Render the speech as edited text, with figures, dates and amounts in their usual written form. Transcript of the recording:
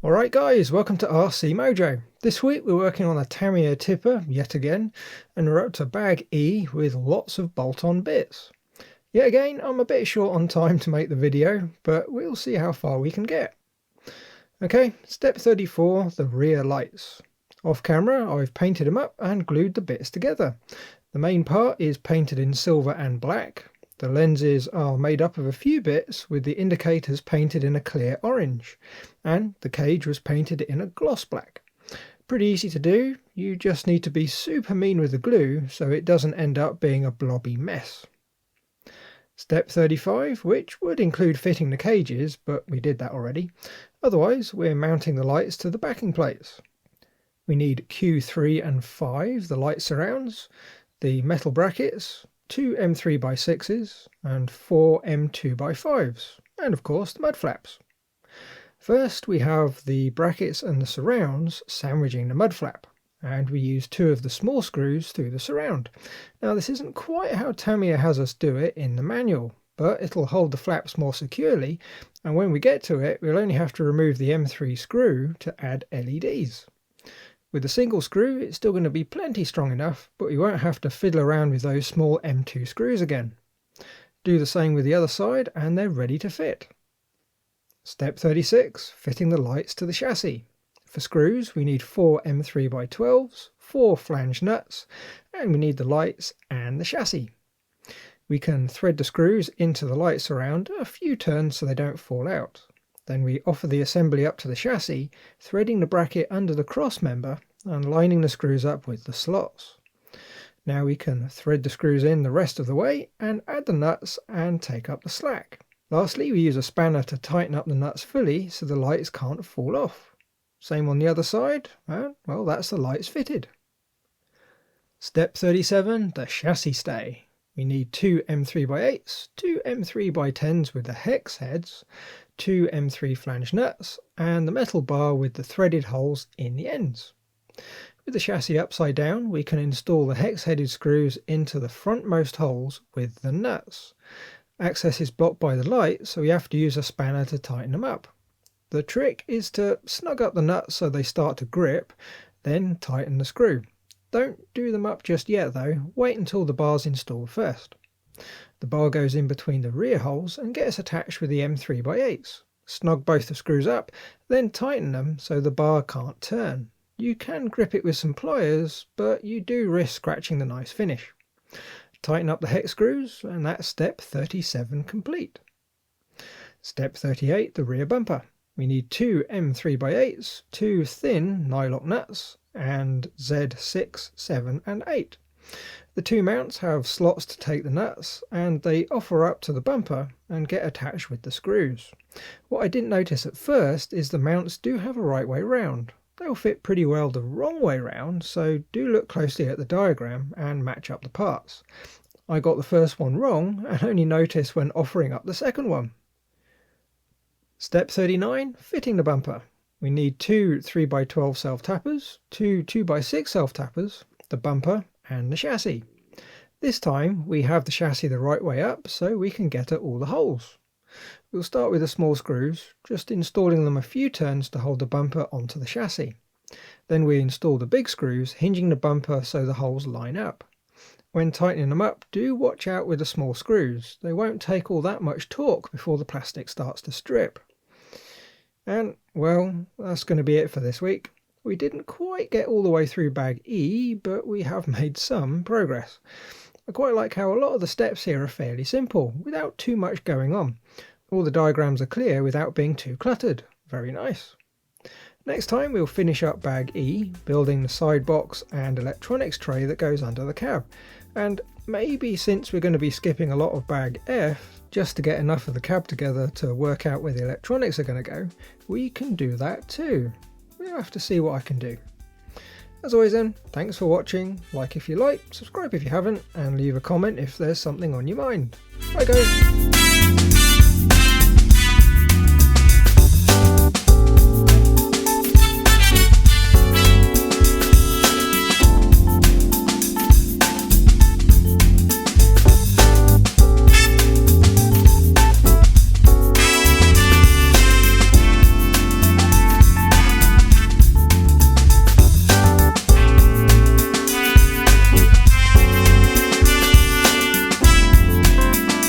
Alright guys, welcome to RC Mojo. This week we're working on a Tamiya tipper yet again, and we're up to bag E with lots of bolt-on bits. Yet again, I'm a bit short on time to make the video, but we'll see how far we can get. Okay, step 34, the rear lights. Off camera I've painted them up and glued the bits together. The main part is painted in silver and black. The lenses are made up of a few bits with the indicators painted in a clear orange, and the cage was painted in a gloss black. Pretty easy to do, you just need to be super mean with the glue so it doesn't end up being a blobby mess. Step 35, which would include fitting the cages, but we did that already. Otherwise we're mounting the lights to the backing plates. We need Q3 and 5, the light surrounds, the metal brackets, 2 M3x6s and 4 M2x5s, and of course the mud flaps. First we have the brackets and the surrounds sandwiching the mud flap, and we use 2 of the small screws through the surround. Now this isn't quite how Tamiya has us do it in the manual, but it'll hold the flaps more securely, and when we get to it we'll only have to remove the M3 screw to add LEDs. With a single screw it's still going to be plenty strong enough, but we won't have to fiddle around with those small M2 screws again. Do the same with the other side and they're ready to fit. Step 36, fitting the lights to the chassis. For screws we need 4 M3x12s, 4 flange nuts, and we need the lights and the chassis. We can thread the screws into the light surround a few turns so they don't fall out. Then we offer the assembly up to the chassis, threading the bracket under the cross member and lining the screws up with the slots. Now we can thread the screws in the rest of the way and add the nuts and take up the slack. Lastly, we use a spanner to tighten up the nuts fully so the lights can't fall off. Same on the other side, and well, that's the lights fitted. Step 37, the chassis stay. We need 2 M3x8s, 2 M3x10s with the hex heads, 2 M3 flange nuts, and the metal bar with the threaded holes in the ends. With the chassis upside down we can install the hex-headed screws into the frontmost holes with the nuts. Access is blocked by the light, so we have to use a spanner to tighten them up. The trick is to snug up the nuts so they start to grip, then tighten the screw. Don't do them up just yet though, wait until the bar's installed first. The bar goes in between the rear holes and gets attached with the M3x8s. Snug both the screws up, then tighten them so the bar can't turn. You can grip it with some pliers, but you do risk scratching the nice finish. Tighten up the hex screws, and that's step 37 complete. Step 38, the rear bumper. We need 2 M3x8s, 2 thin nylock nuts, and Z6, 7 and 8. The 2 mounts have slots to take the nuts, and they offer up to the bumper and get attached with the screws. What I didn't notice at first is the mounts do have a right way round. They'll fit pretty well the wrong way round, so do look closely at the diagram and match up the parts. I got the first one wrong and only noticed when offering up the second one. Step 39, fitting the bumper. We need 2 3x12 self-tappers, 2 2x6 self-tappers, the bumper and the chassis. This time we have the chassis the right way up so we can get at all the holes. We'll start with the small screws, just installing them a few turns to hold the bumper onto the chassis. Then we install the big screws, hinging the bumper so the holes line up. When tightening them up, do watch out with the small screws. They won't take all that much torque before the plastic starts to strip. And well, that's going to be it for this week. We didn't quite get all the way through bag E, but we have made some progress. I quite like how a lot of the steps here are fairly simple, without too much going on. All the diagrams are clear without being too cluttered. Very nice. Next time we'll finish up bag E, building the side box and electronics tray that goes under the cab. And maybe since we're going to be skipping a lot of bag F, just to get enough of the cab together to work out where the electronics are going to go, we can do that too. We'll have to see what I can do. As always then, thanks for watching, like if you like, subscribe if you haven't, and leave a comment if there's something on your mind. Bye guys!